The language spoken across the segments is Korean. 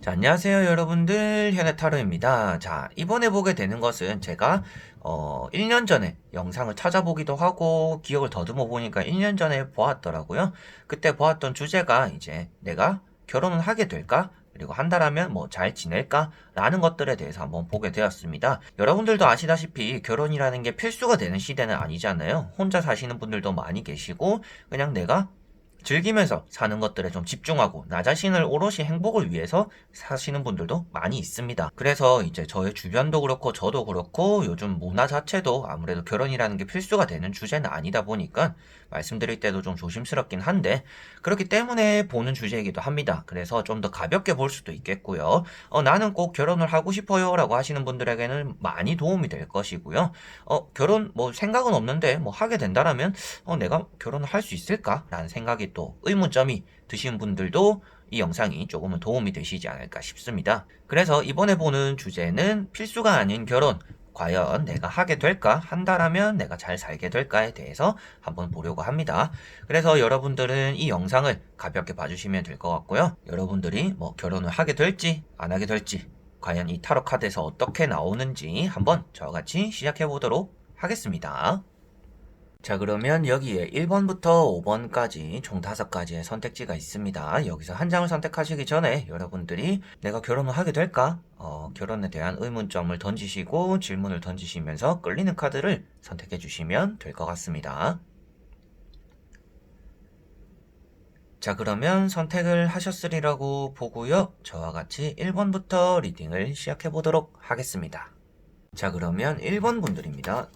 자, 안녕하세요, 여러분들. 현해타로입니다. 자, 이번에 보게 되는 것은 제가 1년 전에 영상을 찾아보기도 하고 기억을 더듬어 보니까 1년 전에 보았더라고요. 그때 보았던 주제가 이제 내가 결혼을 하게 될까? 그리고 한다라면 뭐 잘 지낼까? 라는 것들에 대해서 한번 보게 되었습니다. 여러분들도 아시다시피 결혼이라는 게 필수가 되는 시대는 아니잖아요. 혼자 사시는 분들도 많이 계시고 그냥 내가 즐기면서 사는 것들에 좀 집중하고 나 자신을 오롯이 행복을 위해서 사시는 분들도 많이 있습니다. 그래서 이제 저의 주변도 그렇고 저도 그렇고 요즘 문화 자체도 아무래도 결혼이라는 게 필수가 되는 주제는 아니다 보니까 말씀드릴 때도 좀 조심스럽긴 한데 그렇기 때문에 보는 주제이기도 합니다. 그래서 좀 더 가볍게 볼 수도 있겠고요. 나는 꼭 결혼을 하고 싶어요 라고 하시는 분들에게는 많이 도움이 될 것이고요. 결혼 뭐 생각은 없는데 뭐 하게 된다라면 내가 결혼을 할 수 있을까? 라는 생각이 또 의문점이 드신 분들도 이 영상이 조금은 도움이 되시지 않을까 싶습니다. 그래서 이번에 보는 주제는 필수가 아닌 결혼. 과연 내가 하게 될까? 한다라면 내가 잘 살게 될까에 대해서 한번 보려고 합니다. 그래서 여러분들은 이 영상을 가볍게 봐주시면 될 것 같고요. 여러분들이 뭐 결혼을 하게 될지 안 하게 될지 과연 이 타로 카드에서 어떻게 나오는지 한번 저와 같이 시작해 보도록 하겠습니다. 자, 그러면 여기에 1번부터 5번까지 총 5가지의 선택지가 있습니다. 여기서 한 장을 선택하시기 전에 여러분들이 내가 결혼을 하게 될까? 결혼에 대한 의문점을 던지시고 질문을 던지시면서 끌리는 카드를 선택해 주시면 될 것 같습니다. 자, 그러면 선택을 하셨으리라고 보고요. 저와 같이 1번부터 리딩을 시작해 보도록 하겠습니다. 자, 그러면 1번 분들입니다.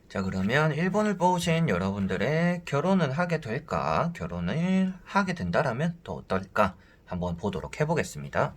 자, 그러면 1번을 뽑으신 여러분들의 결혼은 하게 될까? 결혼을 하게 된다라면 또 어떨까? 한번 보도록 해보겠습니다.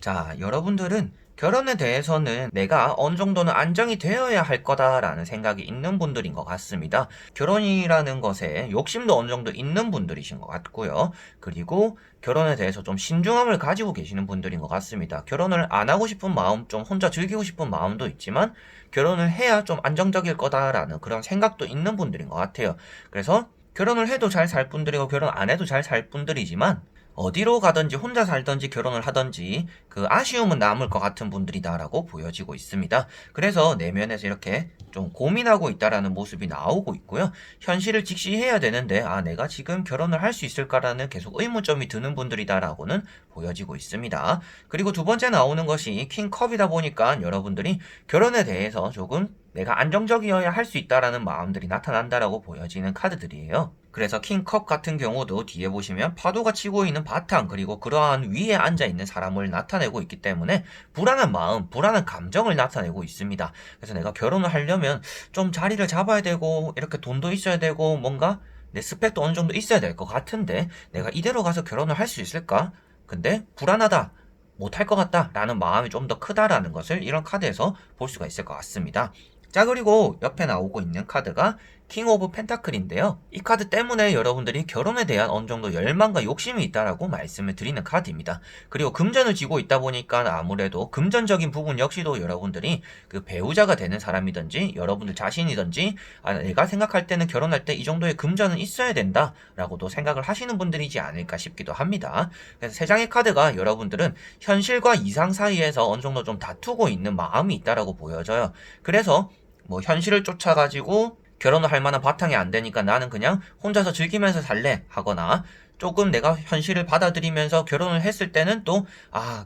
자, 여러분들은 결혼에 대해서는 내가 어느 정도는 안정이 되어야 할 거다라는 생각이 있는 분들인 것 같습니다. 결혼이라는 것에 욕심도 어느 정도 있는 분들이신 것 같고요. 그리고 결혼에 대해서 좀 신중함을 가지고 계시는 분들인 것 같습니다. 결혼을 안 하고 싶은 마음, 좀 혼자 즐기고 싶은 마음도 있지만 결혼을 해야 좀 안정적일 거다라는 그런 생각도 있는 분들인 것 같아요. 그래서 결혼을 해도 잘 살 분들이고 결혼 안 해도 잘 살 분들이지만 어디로 가든지 혼자 살든지 결혼을 하든지 그 아쉬움은 남을 것 같은 분들이다라고 보여지고 있습니다. 그래서 내면에서 이렇게 좀 고민하고 있다라는 모습이 나오고 있고요. 현실을 직시해야 되는데 내가 지금 결혼을 할 수 있을까라는 계속 의문점이 드는 분들이다라고는 보여지고 있습니다. 그리고 두 번째 나오는 것이 킹컵이다 보니까 여러분들이 결혼에 대해서 조금 내가 안정적이어야 할 수 있다라는 마음들이 나타난다라고 보여지는 카드들이에요. 그래서 킹컵 같은 경우도 뒤에 보시면 파도가 치고 있는 바탕 그리고 그러한 위에 앉아있는 사람을 나타내고 있기 때문에 불안한 마음, 불안한 감정을 나타내고 있습니다. 그래서 내가 결혼을 하려면 좀 자리를 잡아야 되고 이렇게 돈도 있어야 되고 뭔가 내 스펙도 어느 정도 있어야 될 것 같은데 내가 이대로 가서 결혼을 할 수 있을까? 근데 불안하다. 못할 것 같다 라는 마음이 좀 더 크다라는 것을 이런 카드에서 볼 수가 있을 것 같습니다. 자, 그리고 옆에 나오고 있는 카드가 킹 오브 펜타클인데요. 이 카드 때문에 여러분들이 결혼에 대한 어느 정도 열망과 욕심이 있다라고 말씀을 드리는 카드입니다. 그리고 금전을 쥐고 있다 보니까 아무래도 금전적인 부분 역시도 여러분들이 그 배우자가 되는 사람이든지 여러분들 자신이든지 내가 생각할 때는 결혼할 때 이 정도의 금전은 있어야 된다라고도 생각을 하시는 분들이지 않을까 싶기도 합니다. 그래서 세 장의 카드가 여러분들은 현실과 이상 사이에서 어느 정도 좀 다투고 있는 마음이 있다라고 보여져요. 그래서 뭐 현실을 쫓아가지고 결혼을 할 만한 바탕이 안 되니까 나는 그냥 혼자서 즐기면서 살래 하거나 조금 내가 현실을 받아들이면서 결혼을 했을 때는 또,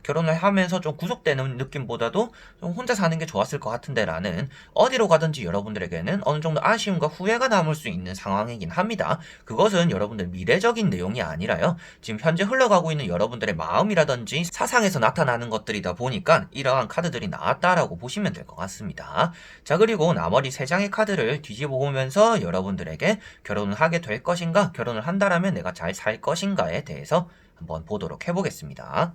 결혼을 하면서 좀 구속되는 느낌보다도 좀 혼자 사는 게 좋았을 것 같은데 라는, 어디로 가든지 여러분들에게는 어느 정도 아쉬움과 후회가 남을 수 있는 상황이긴 합니다. 그것은 여러분들 미래적인 내용이 아니라요, 지금 현재 흘러가고 있는 여러분들의 마음이라든지 사상에서 나타나는 것들이다 보니까 이러한 카드들이 나왔다라고 보시면 될 것 같습니다. 자, 그리고 나머지 3장의 카드를 뒤집어 보면서 여러분들에게 결혼을 하게 될 것인가, 결혼을 한다라면 내가 잘 살 것인가에 대해서 한번 보도록 해보겠습니다.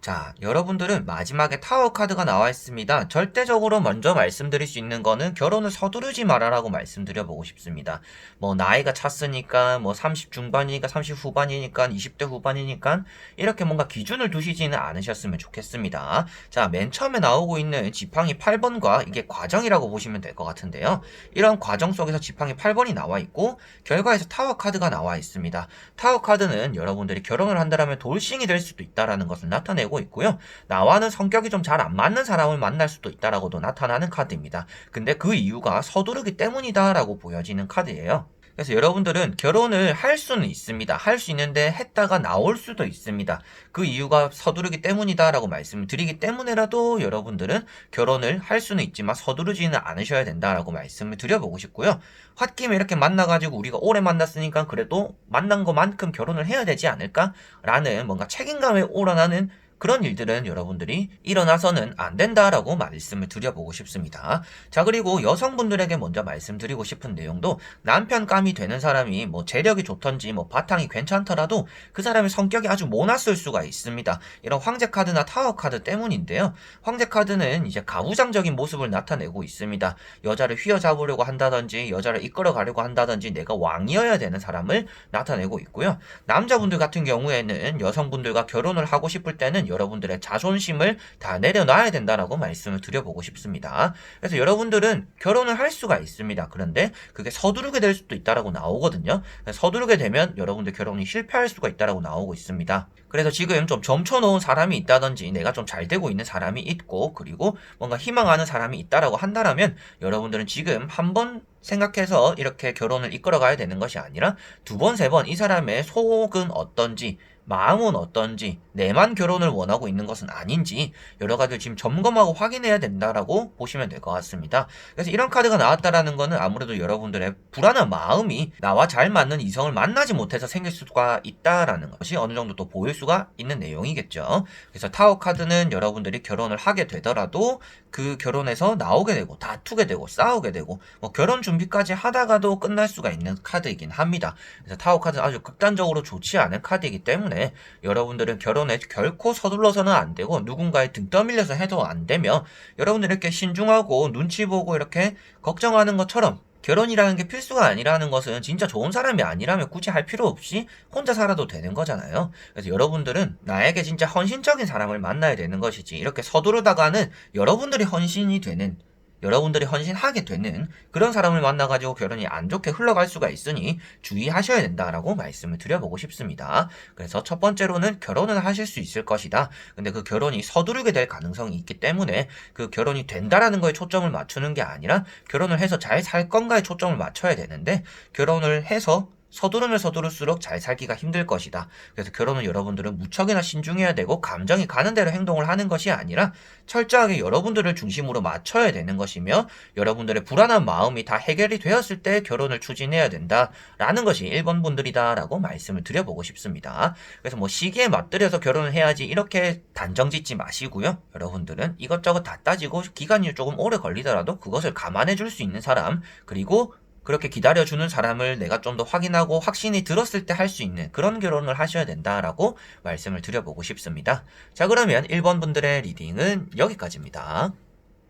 자, 여러분들은 마지막에 타워 카드가 나와 있습니다. 절대적으로 먼저 말씀드릴 수 있는 거는 결혼을 서두르지 마라라고 말씀드려보고 싶습니다. 뭐 나이가 찼으니까, 뭐 30 중반이니까, 30 후반이니까, 20대 후반이니까 이렇게 뭔가 기준을 두시지는 않으셨으면 좋겠습니다. 자, 맨 처음에 나오고 있는 지팡이 8번과 이게 과정이라고 보시면 될 것 같은데요. 이런 과정 속에서 지팡이 8번이 나와 있고 결과에서 타워 카드가 나와 있습니다. 타워 카드는 여러분들이 결혼을 한다면 돌싱이 될 수도 있다라는 것을 나타내고 있고요. 나와는 성격이 좀 잘 안 맞는 사람을 만날 수도 있다라고도 나타나는 카드입니다. 근데 그 이유가 서두르기 때문이다라고 보여지는 카드예요. 그래서 여러분들은 결혼을 할 수는 있습니다. 할 수 있는데 했다가 나올 수도 있습니다. 그 이유가 서두르기 때문이다라고 말씀을 드리기 때문에라도 여러분들은 결혼을 할 수는 있지만 서두르지는 않으셔야 된다라고 말씀을 드려보고 싶고요. 홧김에 이렇게 만나가지고 우리가 오래 만났으니까 그래도 만난 것만큼 결혼을 해야 되지 않을까라는 뭔가 책임감에 우러나는 그런 일들은 여러분들이 일어나서는 안 된다라고 말씀을 드려보고 싶습니다. 자, 그리고 여성분들에게 먼저 말씀드리고 싶은 내용도, 남편감이 되는 사람이 뭐 재력이 좋던지 뭐 바탕이 괜찮더라도 그 사람의 성격이 아주 모났을 수가 있습니다. 이런 황제 카드나 타워 카드 때문인데요. 황제 카드는 이제 가부장적인 모습을 나타내고 있습니다. 여자를 휘어잡으려고 한다든지 여자를 이끌어 가려고 한다든지 내가 왕이어야 되는 사람을 나타내고 있고요. 남자분들 같은 경우에는 여성분들과 결혼을 하고 싶을 때는 여러분들의 자존심을 다 내려놔야 된다라고 말씀을 드려보고 싶습니다. 그래서 여러분들은 결혼을 할 수가 있습니다. 그런데 그게 서두르게 될 수도 있다라고 나오거든요. 서두르게 되면 여러분들 결혼이 실패할 수가 있다라고 나오고 있습니다. 그래서 지금 좀 점쳐놓은 사람이 있다든지 내가 좀 잘 되고 있는 사람이 있고 그리고 뭔가 희망하는 사람이 있다라고 한다라면 여러분들은 지금 한번 생각해서 이렇게 결혼을 이끌어가야 되는 것이 아니라 2번, 3번 이 사람의 속은 어떤지, 마음은 어떤지, 내만 결혼을 원하고 있는 것은 아닌지 여러 가지를 지금 점검하고 확인해야 된다라고 보시면 될 것 같습니다. 그래서 이런 카드가 나왔다라는 거는 아무래도 여러분들의 불안한 마음이 나와 잘 맞는 이성을 만나지 못해서 생길 수가 있다라는 것이 어느 정도 또 보일 수가 있는 내용이겠죠. 그래서 타워 카드는 여러분들이 결혼을 하게 되더라도 그 결혼에서 나오게 되고 다투게 되고 싸우게 되고 뭐 결혼 준비까지 하다가도 끝날 수가 있는 카드이긴 합니다. 그래서 타워 카드는 아주 극단적으로 좋지 않은 카드이기 때문에 여러분들은 결혼에 결코 서둘러서는 안 되고 누군가의 등 떠밀려서 해도 안 되며, 여러분들 이렇게 신중하고 눈치 보고 이렇게 걱정하는 것처럼 결혼이라는 게 필수가 아니라는 것은 진짜 좋은 사람이 아니라면 굳이 할 필요 없이 혼자 살아도 되는 거잖아요. 그래서 여러분들은 나에게 진짜 헌신적인 사람을 만나야 되는 것이지, 이렇게 서두르다가는 여러분들이 헌신이 되는, 여러분들이 헌신하게 되는 그런 사람을 만나가지고 결혼이 안 좋게 흘러갈 수가 있으니 주의하셔야 된다라고 말씀을 드려보고 싶습니다. 그래서 첫 번째로는 결혼을 하실 수 있을 것이다. 근데 그 결혼이 서두르게 될 가능성이 있기 때문에 그 결혼이 된다라는 거에 초점을 맞추는 게 아니라 결혼을 해서 잘 살 건가에 초점을 맞춰야 되는데, 결혼을 해서 서두르면 서두를수록 잘 살기가 힘들 것이다. 그래서 결혼은 여러분들은 무척이나 신중해야 되고 감정이 가는 대로 행동을 하는 것이 아니라 철저하게 여러분들을 중심으로 맞춰야 되는 것이며, 여러분들의 불안한 마음이 다 해결이 되었을 때 결혼을 추진해야 된다라는 것이 1번 분들이다라고 말씀을 드려보고 싶습니다. 그래서 뭐 시기에 맞들여서 결혼을 해야지 이렇게 단정 짓지 마시고요. 여러분들은 이것저것 다 따지고 기간이 조금 오래 걸리더라도 그것을 감안해 줄 수 있는 사람, 그리고 그렇게 기다려주는 사람을 내가 좀 더 확인하고 확신이 들었을 때 할 수 있는 그런 결혼을 하셔야 된다라고 말씀을 드려보고 싶습니다. 자, 그러면 1번 분들의 리딩은 여기까지입니다.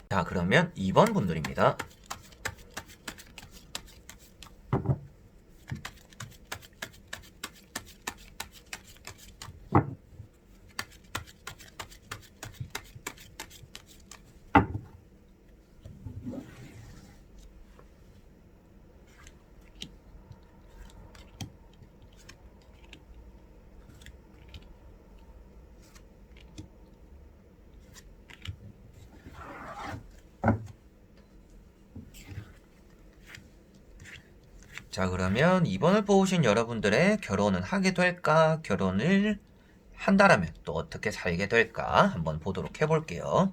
자, 그러면 2번 분들입니다. 자, 그러면 2번을 뽑으신 여러분들의 결혼은 하게 될까? 결혼을 한다라면 또 어떻게 살게 될까? 한번 보도록 해볼게요.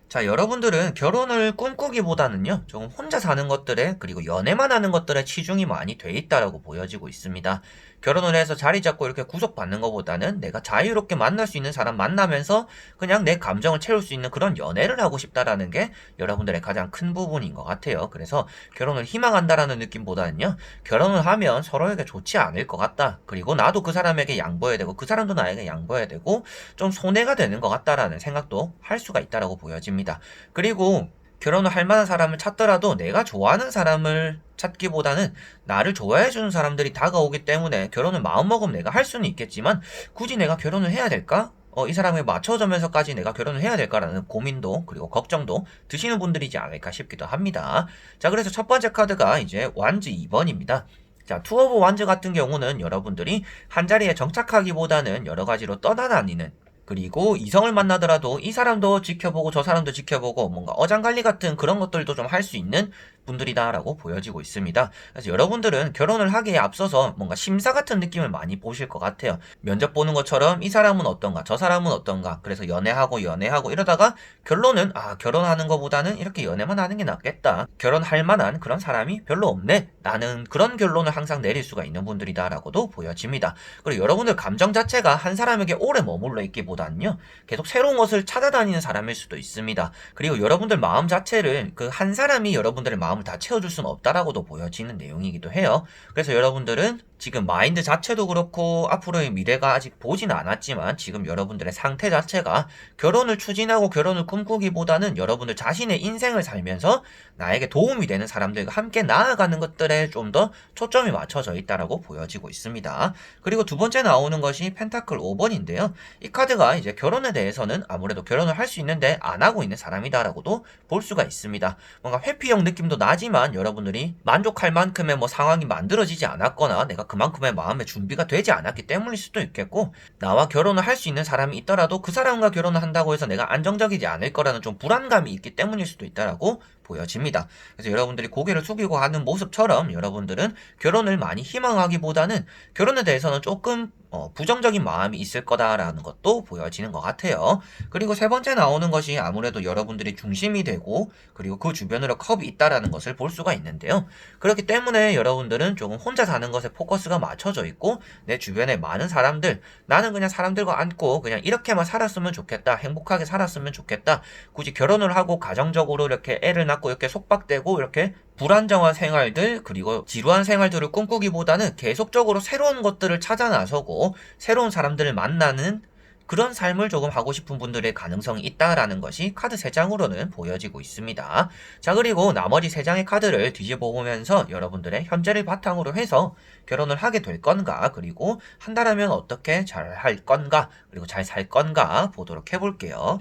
자, 여러분들은 결혼을 꿈꾸기보다는요, 조금 혼자 사는 것들에, 그리고 연애만 하는 것들에 치중이 많이 돼 있다라고 보여지고 있습니다. 결혼을 해서 자리 잡고 이렇게 구속받는 것보다는 내가 자유롭게 만날 수 있는 사람 만나면서 그냥 내 감정을 채울 수 있는 그런 연애를 하고 싶다라는 게 여러분들의 가장 큰 부분인 것 같아요. 그래서 결혼을 희망한다라는 느낌보다는요, 결혼을 하면 서로에게 좋지 않을 것 같다. 그리고 나도 그 사람에게 양보해야 되고, 그 사람도 나에게 양보해야 되고, 좀 손해가 되는 것 같다라는 생각도 할 수가 있다라고 보여집니다. 그리고 결혼을 할 만한 사람을 찾더라도 내가 좋아하는 사람을 찾기보다는 나를 좋아해주는 사람들이 다가오기 때문에 결혼을 마음먹으면 내가 할 수는 있겠지만 굳이 내가 결혼을 해야 될까? 이 사람에 맞춰주면서까지 내가 결혼을 해야 될까라는 고민도 그리고 걱정도 드시는 분들이지 않을까 싶기도 합니다. 자, 그래서 첫 번째 카드가 이제 완즈 2번입니다. 자, 투 오브 완즈 같은 경우는 여러분들이 한자리에 정착하기보다는 여러 가지로 떠나다니는, 그리고 이성을 만나더라도 이 사람도 지켜보고 저 사람도 지켜보고 뭔가 어장관리 같은 그런 것들도 좀 할 수 있는 분들이다라고 보여지고 있습니다. 그래서 여러분들은 결혼을 하기에 앞서서 뭔가 심사 같은 느낌을 많이 보실 것 같아요. 면접 보는 것처럼 이 사람은 어떤가, 저 사람은 어떤가, 그래서 연애하고 이러다가 결론은 결혼하는 것보다는 이렇게 연애만 하는 게 낫겠다. 결혼할 만한 그런 사람이 별로 없네. 나는 그런 결론을 항상 내릴 수가 있는 분들이다라고도 보여집니다. 그리고 여러분들 감정 자체가 한 사람에게 오래 머물러 있기보다는요, 계속 새로운 것을 찾아다니는 사람일 수도 있습니다. 그리고 여러분들 마음 자체를 그 한 사람이 여러분들의 마음을 다 채워줄 수는 없다라고도 보여지는 내용이기도 해요. 그래서 여러분들은 지금 마인드 자체도 그렇고 앞으로의 미래가 아직 보지는 않았지만 지금 여러분들의 상태 자체가 결혼을 추진하고 결혼을 꿈꾸기보다는 여러분들 자신의 인생을 살면서 나에게 도움이 되는 사람들과 함께 나아가는 것들에 좀 더 초점이 맞춰져 있다라고 보여지고 있습니다. 그리고 두 번째 나오는 것이 펜타클 5번인데요. 이 카드가 이제 결혼에 대해서는 아무래도 결혼을 할 수 있는데 안 하고 있는 사람이다라고도 볼 수가 있습니다. 뭔가 회피형 느낌도 나지만 여러분들이 만족할 만큼의 상황이 만들어지지 않았거나 내가 그만큼의 마음의 준비가 되지 않았기 때문일 수도 있겠고, 나와 결혼을 할 수 있는 사람이 있더라도 그 사람과 결혼을 한다고 해서 내가 안정적이지 않을 거라는 좀 불안감이 있기 때문일 수도 있다라고 보여집니다. 그래서 여러분들이 고개를 숙이고 하는 모습처럼 여러분들은 결혼을 많이 희망하기보다는 결혼에 대해서는 조금 부정적인 마음이 있을 거다라는 것도 보여지는 것 같아요. 그리고 세 번째 나오는 것이 아무래도 여러분들이 중심이 되고 그리고 그 주변으로 컵이 있다라는 것을 볼 수가 있는데요. 그렇기 때문에 여러분들은 조금 혼자 사는 것에 포커스가 맞춰져 있고 내 주변에 많은 사람들, 나는 그냥 사람들과 앉고 그냥 이렇게만 살았으면 좋겠다, 행복하게 살았으면 좋겠다, 굳이 결혼을 하고 가정적으로 이렇게 애를 낳고 이렇게 속박되고 이렇게 불안정한 생활들 그리고 지루한 생활들을 꿈꾸기보다는 계속적으로 새로운 것들을 찾아 나서고 새로운 사람들을 만나는 그런 삶을 조금 하고 싶은 분들의 가능성이 있다라는 것이 카드 3장으로는 보여지고 있습니다. 자, 그리고 나머지 3장의 카드를 뒤집어 보면서 여러분들의 현재를 바탕으로 해서 결혼을 하게 될 건가, 그리고 한다라면 어떻게 잘 할 건가, 그리고 잘 살 건가 보도록 해볼게요.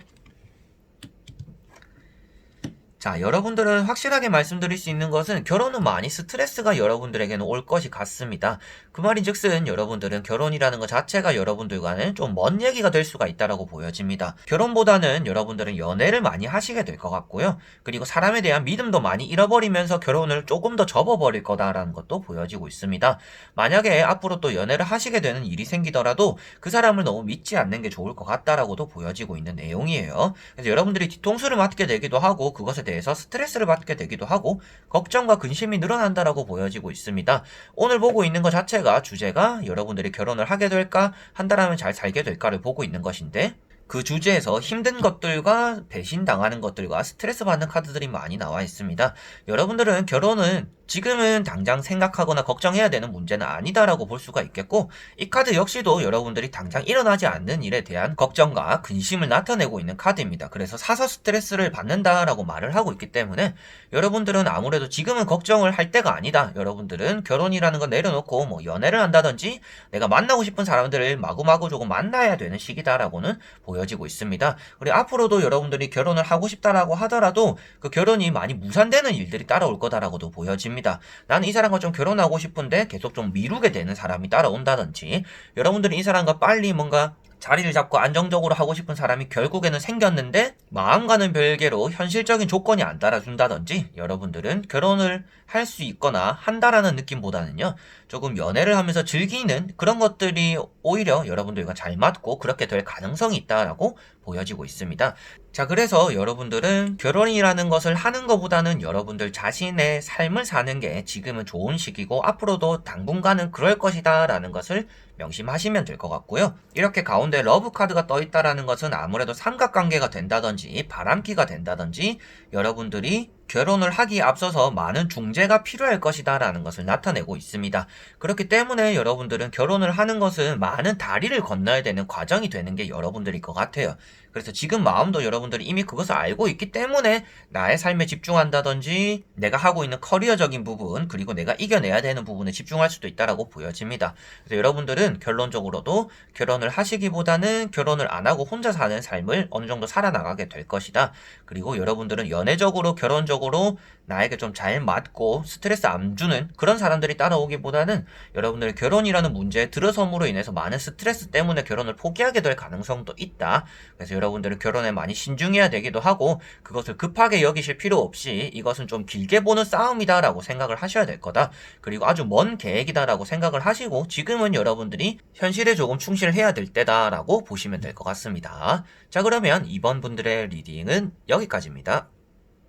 자, 여러분들은 확실하게 말씀드릴 수 있는 것은 결혼은 많이 스트레스가 여러분들에게는 올 것이 같습니다. 그 말인즉슨 여러분들은 결혼이라는 것 자체가 여러분들과는 좀 먼 얘기가 될 수가 있다라고 보여집니다. 결혼보다는 여러분들은 연애를 많이 하시게 될 것 같고요. 그리고 사람에 대한 믿음도 많이 잃어버리면서 결혼을 조금 더 접어버릴 거다라는 것도 보여지고 있습니다. 만약에 앞으로 또 연애를 하시게 되는 일이 생기더라도 그 사람을 너무 믿지 않는 게 좋을 것 같다라고도 보여지고 있는 내용이에요. 그래서 여러분들이 뒤통수를 맞게 되기도 하고 그것에 대해서 스트레스를 받게 되기도 하고 걱정과 근심이 늘어난다라고 보여지고 있습니다. 오늘 보고 있는 것 자체가 주제가 여러분들이 결혼을 하게 될까, 한다라면 잘 살게 될까를 보고 있는 것인데, 그 주제에서 힘든 것들과 배신당하는 것들과 스트레스 받는 카드들이 많이 나와 있습니다. 여러분들은 결혼은 지금은 당장 생각하거나 걱정해야 되는 문제는 아니다라고 볼 수가 있겠고, 이 카드 역시도 여러분들이 당장 일어나지 않는 일에 대한 걱정과 근심을 나타내고 있는 카드입니다. 그래서 사서 스트레스를 받는다라고 말을 하고 있기 때문에 여러분들은 아무래도 지금은 걱정을 할 때가 아니다. 여러분들은 결혼이라는 거 내려놓고 연애를 한다든지 내가 만나고 싶은 사람들을 마구마구 조금 만나야 되는 시기다라고는 보여지고 있습니다. 그리고 앞으로도 여러분들이 결혼을 하고 싶다라고 하더라도 그 결혼이 많이 무산되는 일들이 따라올 거다라고도 보여집니다. 나는 이 사람과 좀 결혼하고 싶은데 계속 좀 미루게 되는 사람이 따라온다든지, 여러분들이 이 사람과 빨리 뭔가 자리를 잡고 안정적으로 하고 싶은 사람이 결국에는 생겼는데 마음과는 별개로 현실적인 조건이 안 따라준다든지 여러분들은 결혼을 할 수 있거나 한다라는 느낌보다는요 조금 연애를 하면서 즐기는 그런 것들이 오히려 여러분들과 잘 맞고 그렇게 될 가능성이 있다라고 보여지고 있습니다. 자, 그래서 여러분들은 결혼이라는 것을 하는 것보다는 여러분들 자신의 삶을 사는 게 지금은 좋은 시기고 앞으로도 당분간은 그럴 것이다 라는 것을 명심하시면 될 것 같고요. 이렇게 가운데 러브 카드가 떠 있다라는 것은 아무래도 삼각관계가 된다든지 바람기가 된다든지 여러분들이 결혼을 하기에 앞서서 많은 중재가 필요할 것이다 라는 것을 나타내고 있습니다. 그렇기 때문에 여러분들은 결혼을 하는 것은 많은 다리를 건너야 되는 과정이 되는 게 여러분들일 것 같아요. 그래서 지금 마음도 여러분들이 이미 그것을 알고 있기 때문에 나의 삶에 집중한다든지 내가 하고 있는 커리어적인 부분 그리고 내가 이겨내야 되는 부분에 집중할 수도 있다라고 보여집니다. 그래서 여러분들은 결론적으로도 결혼을 하시기보다는 결혼을 안 하고 혼자 사는 삶을 어느 정도 살아나가게 될 것이다. 그리고 여러분들은 연애적으로 결혼적으로 나에게 좀 잘 맞고 스트레스 안 주는 그런 사람들이 따라오기보다는 여러분들의 결혼이라는 문제에 들어섬으로 인해서 많은 스트레스 때문에 결혼을 포기하게 될 가능성도 있다. 그래서 여러분들은 결혼에 많이 신중해야 되기도 하고 그것을 급하게 여기실 필요 없이 이것은 좀 길게 보는 싸움이다라고 생각을 하셔야 될 거다. 그리고 아주 먼 계획이다라고 생각을 하시고 지금은 여러분들이 현실에 조금 충실해야 될 때다라고 보시면 될 것 같습니다. 자, 그러면 2번 분들의 리딩은 여기까지입니다.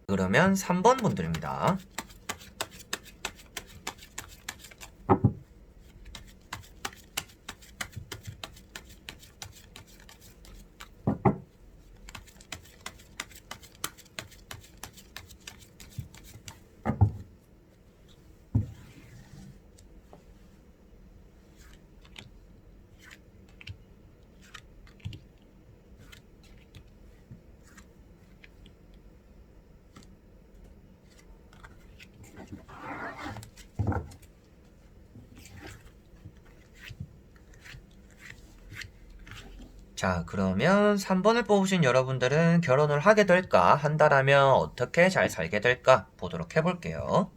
그러면 3번 분들입니다. 자, 그러면 3번을 뽑으신 여러분들은 결혼을 하게 될까? 한다라면 어떻게 잘 살게 될까? 보도록 해볼게요.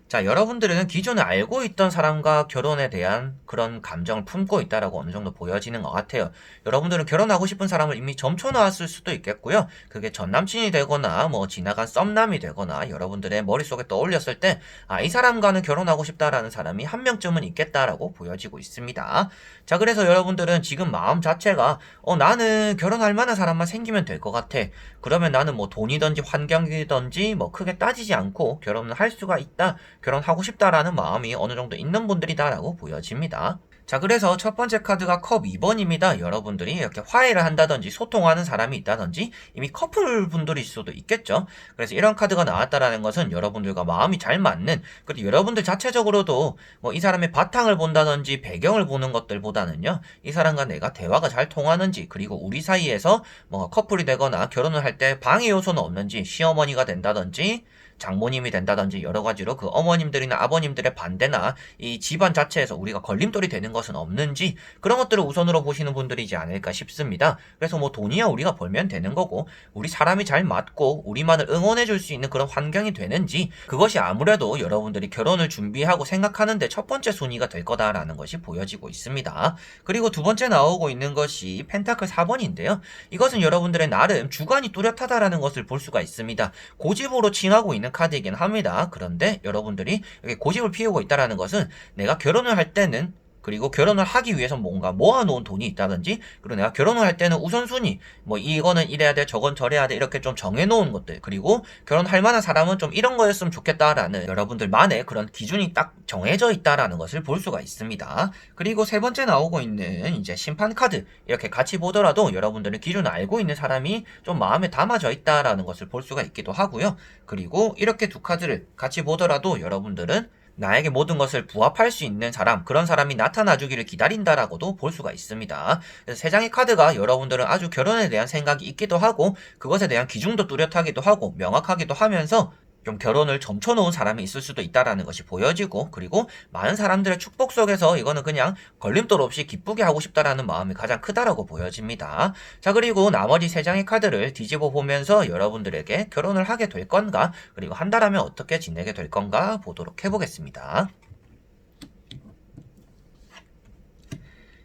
자, 여러분들은 기존에 알고 있던 사람과 결혼에 대한 그런 감정을 품고 있다라고 어느 정도 보여지는 것 같아요. 여러분들은 결혼하고 싶은 사람을 이미 점쳐놨을 수도 있겠고요. 그게 전남친이 되거나 뭐 지나간 썸남이 되거나 여러분들의 머릿속에 떠올렸을 때 아, 이 사람과는 결혼하고 싶다라는 사람이 한 명쯤은 있겠다라고 보여지고 있습니다. 자, 그래서 여러분들은 지금 마음 자체가 나는 결혼할 만한 사람만 생기면 될 것 같아. 그러면 나는 뭐 돈이든지 환경이든지 뭐 크게 따지지 않고 결혼을 할 수가 있다. 결혼하고 싶다라는 마음이 어느 정도 있는 분들이다라고 보여집니다. 자, 그래서 첫 번째 카드가 컵 2번입니다. 여러분들이 이렇게 화해를 한다든지 소통하는 사람이 있다든지 이미 커플 분들일 수도 있겠죠. 그래서 이런 카드가 나왔다라는 것은 여러분들과 마음이 잘 맞는 그리고 여러분들 자체적으로도 뭐 이 사람의 바탕을 본다든지 배경을 보는 것들보다는요. 이 사람과 내가 대화가 잘 통하는지 그리고 우리 사이에서 뭐 커플이 되거나 결혼을 할 때 방해 요소는 없는지 시어머니가 된다든지 장모님이 된다든지 여러 가지로 그 어머님들이나 아버님들의 반대나 이 집안 자체에서 우리가 걸림돌이 되는 것은 없는지 그런 것들을 우선으로 보시는 분들이지 않을까 싶습니다. 그래서 뭐 돈이야 우리가 벌면 되는 거고 우리 사람이 잘 맞고 우리만을 응원해 줄 수 있는 그런 환경이 되는지 그것이 아무래도 여러분들이 결혼을 준비하고 생각하는데 첫 번째 순위가 될 거다라는 것이 보여지고 있습니다. 그리고 두 번째 나오고 있는 것이 펜타클 4번인데요. 이것은 여러분들의 나름 주관이 뚜렷하다라는 것을 볼 수가 있습니다. 고집으로 칭하고 있는 카드이긴 합니다. 그런데 여러분들이 이렇게 고집을 피우고 있다라는 것은 내가 결혼을 할 때는 그리고 결혼을 하기 위해서 뭔가 모아놓은 돈이 있다든지 그리고 내가 결혼을 할 때는 우선순위 뭐 이거는 이래야 돼 저건 저래야 돼 이렇게 좀 정해놓은 것들 그리고 결혼할 만한 사람은 좀 이런 거였으면 좋겠다라는 여러분들만의 그런 기준이 딱 정해져 있다라는 것을 볼 수가 있습니다. 그리고 세 번째 나오고 있는 이제 심판 카드 이렇게 같이 보더라도 여러분들은 기존에 알고 있는 사람이 좀 마음에 담아져 있다라는 것을 볼 수가 있기도 하고요. 그리고 이렇게 두 카드를 같이 보더라도 여러분들은 나에게 모든 것을 부합할 수 있는 사람, 그런 사람이 나타나주기를 기다린다라고도 볼 수가 있습니다. 그래서 세 장의 카드가 여러분들은 아주 결혼에 대한 생각이 있기도 하고 그것에 대한 기준도 뚜렷하기도 하고 명확하기도 하면서 좀 결혼을 점쳐놓은 사람이 있을 수도 있다라는 것이 보여지고 그리고 많은 사람들의 축복 속에서 이거는 그냥 걸림돌 없이 기쁘게 하고 싶다라는 마음이 가장 크다라고 보여집니다. 자, 그리고 나머지 세 장의 카드를 뒤집어 보면서 여러분들에게 결혼을 하게 될 건가 그리고 한다라면 어떻게 지내게 될 건가 보도록 해보겠습니다.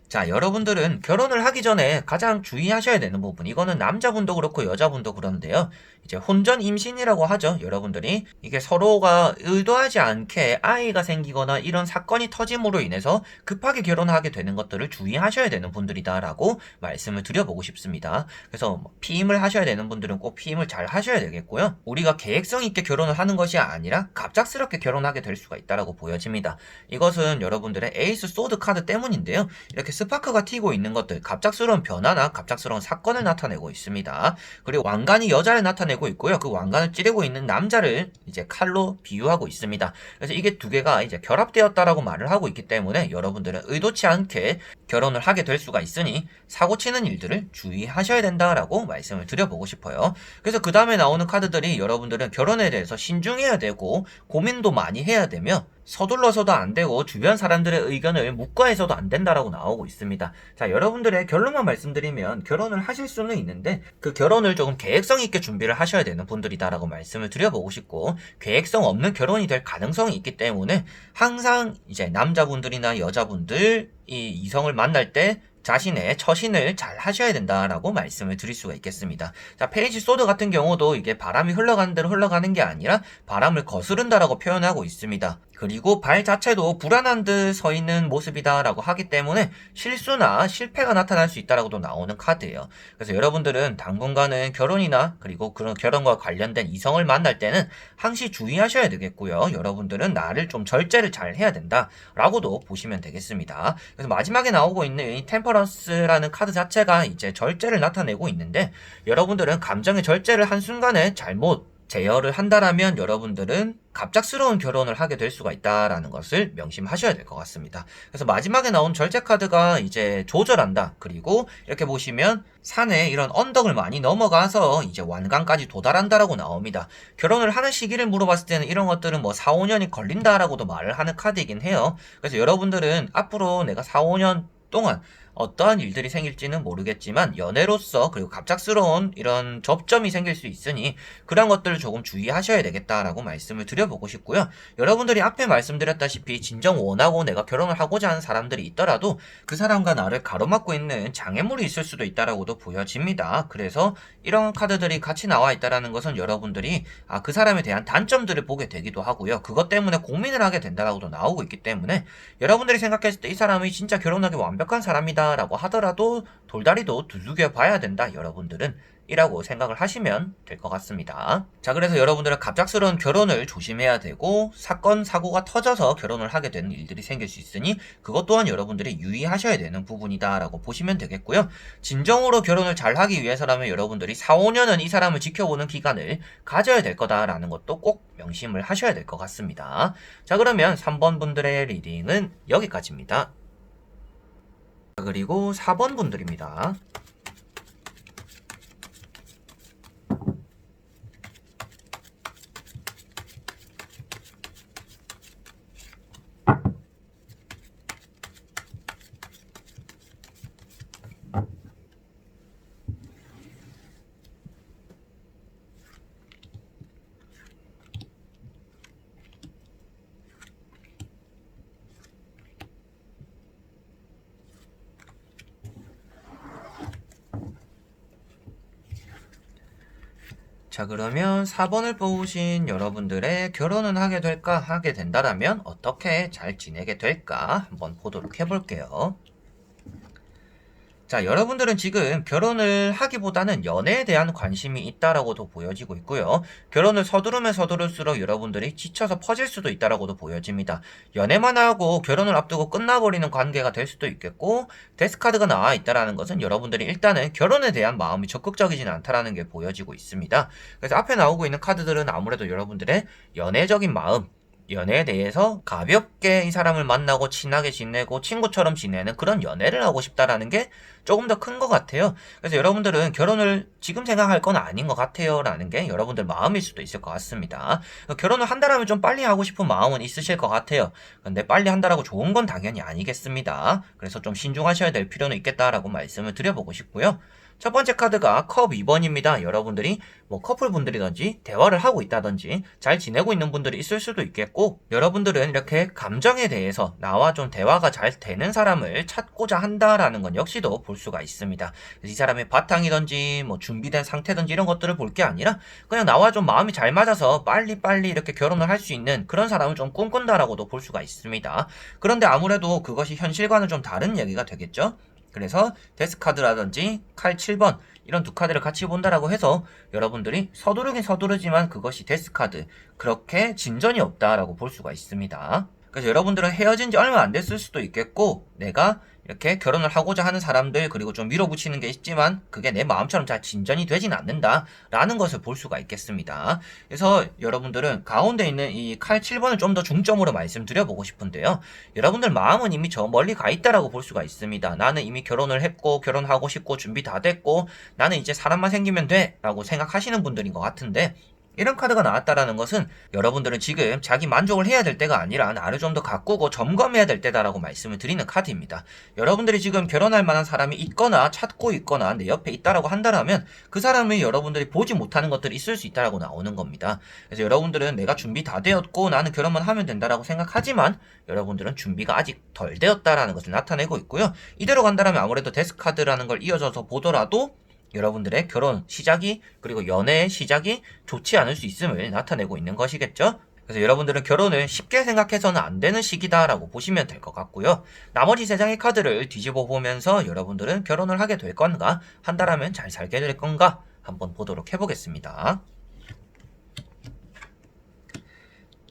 자, 여러분들은 결혼을 하기 전에 가장 주의하셔야 되는 부분, 이거는 남자분도 그렇고 여자분도 그런데요. 이제 혼전 임신이라고 하죠. 여러분들이 이게 서로가 의도하지 않게 아이가 생기거나 이런 사건이 터짐으로 인해서 급하게 결혼하게 되는 것들을 주의하셔야 되는 분들이다라고 말씀을 드려보고 싶습니다. 그래서 피임을 하셔야 되는 분들은 꼭 피임을 잘 하셔야 되겠고요. 우리가 계획성 있게 결혼을 하는 것이 아니라 갑작스럽게 결혼하게 될 수가 있다라고 보여집니다. 이것은 여러분들의 에이스 소드 카드 때문인데요. 이렇게 스파크가 튀고 있는 것들, 갑작스러운 변화나 갑작스러운 사건을 나타내고 있습니다. 그리고 왕관이 여자를 나타내고 있고요. 그 왕관을 찌르고 있는 남자를 이제 칼로 비유하고 있습니다. 그래서 이게 두 개가 이제 결합되었다라고 말을 하고 있기 때문에 여러분들은 의도치 않게 결혼을 하게 될 수가 있으니 사고 치는 일들을 주의하셔야 된다라고 말씀을 드려보고 싶어요. 그래서 그 다음에 나오는 카드들이 여러분들은 결혼에 대해서 신중해야 되고 고민도 많이 해야 되며 서둘러서도 안 되고 주변 사람들의 의견을 묵과해서도 안 된다라고 나오고 있습니다. 자, 여러분들의 결론만 말씀드리면 결혼을 하실 수는 있는데 그 결혼을 조금 계획성 있게 준비를 하셔야 되는 분들이다라고 말씀을 드려보고 싶고, 계획성 없는 결혼이 될 가능성이 있기 때문에 항상 이제 남자분들이나 여자분들 이 이성을 만날 때 자신의 처신을 잘 하셔야 된다라고 말씀을 드릴 수가 있겠습니다. 자, 페이지 소드 같은 경우도 이게 바람이 흘러가는 대로 흘러가는 게 아니라 바람을 거스른다라고 표현하고 있습니다. 그리고 발 자체도 불안한 듯 서 있는 모습이다라고 하기 때문에 실수나 실패가 나타날 수 있다라고도 나오는 카드예요. 그래서 여러분들은 당분간은 결혼이나 그리고 그런 결혼과 관련된 이성을 만날 때는 항시 주의하셔야 되겠고요. 여러분들은 나를 좀 절제를 잘 해야 된다라고도 보시면 되겠습니다. 그래서 마지막에 나오고 있는 이 템퍼런스라는 카드 자체가 이제 절제를 나타내고 있는데, 여러분들은 감정의 절제를 한순간에 잘못 제어를 한다라면 여러분들은 갑작스러운 결혼을 하게 될 수가 있다라는 것을 명심하셔야 될 것 같습니다. 그래서 마지막에 나온 절제 카드가 이제 조절한다. 그리고 이렇게 보시면 산에 이런 언덕을 많이 넘어가서 이제 완강까지 도달한다라고 나옵니다. 결혼을 하는 시기를 물어봤을 때는 이런 것들은 뭐 4, 5년이 걸린다라고도 말을 하는 카드이긴 해요. 그래서 여러분들은 앞으로 내가 4, 5년 동안 어떠한 일들이 생길지는 모르겠지만 연애로서 그리고 갑작스러운 이런 접점이 생길 수 있으니 그런 것들을 조금 주의하셔야 되겠다라고 말씀을 드려보고 싶고요. 여러분들이 앞에 말씀드렸다시피 진정 원하고 내가 결혼을 하고자 하는 사람들이 있더라도 그 사람과 나를 가로막고 있는 장애물이 있을 수도 있다라고도 보여집니다. 그래서 이런 카드들이 같이 나와 있다라는 것은 여러분들이 그 사람에 대한 단점들을 보게 되기도 하고요. 그것 때문에 고민을 하게 된다라고도 나오고 있기 때문에 여러분들이 생각했을 때 이 사람이 진짜 결혼하기 완벽한 사람이다 라고 하더라도 돌다리도 두들겨 봐야 된다, 여러분들은 이라고 생각을 하시면 될 것 같습니다. 자, 그래서 여러분들은 갑작스러운 결혼을 조심해야 되고 사건 사고가 터져서 결혼을 하게 되는 일들이 생길 수 있으니 그것 또한 여러분들이 유의하셔야 되는 부분이다 라고 보시면 되겠고요. 진정으로 결혼을 잘 하기 위해서라면 여러분들이 4, 5년은 이 사람을 지켜보는 기간을 가져야 될 거다라는 것도 꼭 명심을 하셔야 될 것 같습니다. 자, 그러면 3번 분들의 리딩은 여기까지입니다. 그리고 4번 분들입니다. 자, 그러면 4번을 뽑으신 여러분들의 결혼은 하게 될까? 하게 된다라면 어떻게 잘 지내게 될까? 한번 보도록 해볼게요. 자, 여러분들은 지금 결혼을 하기보다는 연애에 대한 관심이 있다라고도 보여지고 있고요. 결혼을 서두르면 서두를수록 여러분들이 지쳐서 퍼질 수도 있다라고도 보여집니다. 연애만 하고 결혼을 앞두고 끝나버리는 관계가 될 수도 있겠고, 데스카드가 나와 있다라는 것은 여러분들이 일단은 결혼에 대한 마음이 적극적이지는 않다라는 게 보여지고 있습니다. 그래서 앞에 나오고 있는 카드들은 아무래도 여러분들의 연애적인 마음, 연애에 대해서 가볍게 이 사람을 만나고 친하게 지내고 친구처럼 지내는 그런 연애를 하고 싶다라는 게 조금 더 큰 것 같아요. 그래서 여러분들은 결혼을 지금 생각할 건 아닌 것 같아요 라는 게 여러분들 마음일 수도 있을 것 같습니다. 결혼을 한다라면 좀 빨리 하고 싶은 마음은 있으실 것 같아요. 근데 빨리 한다라고 좋은 건 당연히 아니겠습니다. 그래서 좀 신중하셔야 될 필요는 있겠다라고 말씀을 드려보고 싶고요. 첫 번째 카드가 컵 2번입니다. 여러분들이 뭐 커플분들이든지 대화를 하고 있다든지 잘 지내고 있는 분들이 있을 수도 있겠고, 여러분들은 이렇게 감정에 대해서 나와 좀 대화가 잘 되는 사람을 찾고자 한다라는 건 역시도 볼 수가 있습니다. 이 사람의 바탕이든지 뭐 준비된 상태든지 이런 것들을 볼 게 아니라 그냥 나와 좀 마음이 잘 맞아서 빨리빨리 이렇게 결혼을 할 수 있는 그런 사람을 좀 꿈꾼다라고도 볼 수가 있습니다. 그런데 아무래도 그것이 현실과는 좀 다른 얘기가 되겠죠. 그래서 데스카드라든지 칼 7번 이런 두 카드를 같이 본다라고 해서 여러분들이 서두르긴 서두르지만 그것이 데스카드, 그렇게 진전이 없다라고 볼 수가 있습니다. 그래서 여러분들은 헤어진 지 얼마 안 됐을 수도 있겠고, 내가 이렇게 결혼을 하고자 하는 사람들, 그리고 좀 밀어붙이는 게 있지만 그게 내 마음처럼 잘 진전이 되진 않는다 라는 것을 볼 수가 있겠습니다. 그래서 여러분들은 가운데 있는 이 칼 7번을 좀 더 중점으로 말씀드려보고 싶은데요, 여러분들 마음은 이미 저 멀리 가 있다라고 볼 수가 있습니다. 나는 이미 결혼을 했고 결혼하고 싶고 준비 다 됐고 나는 이제 사람만 생기면 돼 라고 생각하시는 분들인 것 같은데, 이런 카드가 나왔다라는 것은 여러분들은 지금 자기 만족을 해야 될 때가 아니라 나를 좀 더 가꾸고 점검해야 될 때다라고 말씀을 드리는 카드입니다. 여러분들이 지금 결혼할 만한 사람이 있거나 찾고 있거나 내 옆에 있다라고 한다라면 그 사람이 여러분들이 보지 못하는 것들이 있을 수 있다라고 나오는 겁니다. 그래서 여러분들은 내가 준비 다 되었고 나는 결혼만 하면 된다라고 생각하지만 여러분들은 준비가 아직 덜 되었다라는 것을 나타내고 있고요. 이대로 간다라면 아무래도 데스카드라는 걸 이어져서 보더라도 여러분들의 결혼 시작이, 그리고 연애의 시작이 좋지 않을 수 있음을 나타내고 있는 것이겠죠. 그래서 여러분들은 결혼을 쉽게 생각해서는 안 되는 시기다라고 보시면 될 것 같고요. 나머지 세 장의 카드를 뒤집어 보면서 여러분들은 결혼을 하게 될 건가, 한다라면 잘 살게 될 건가 한번 보도록 해보겠습니다.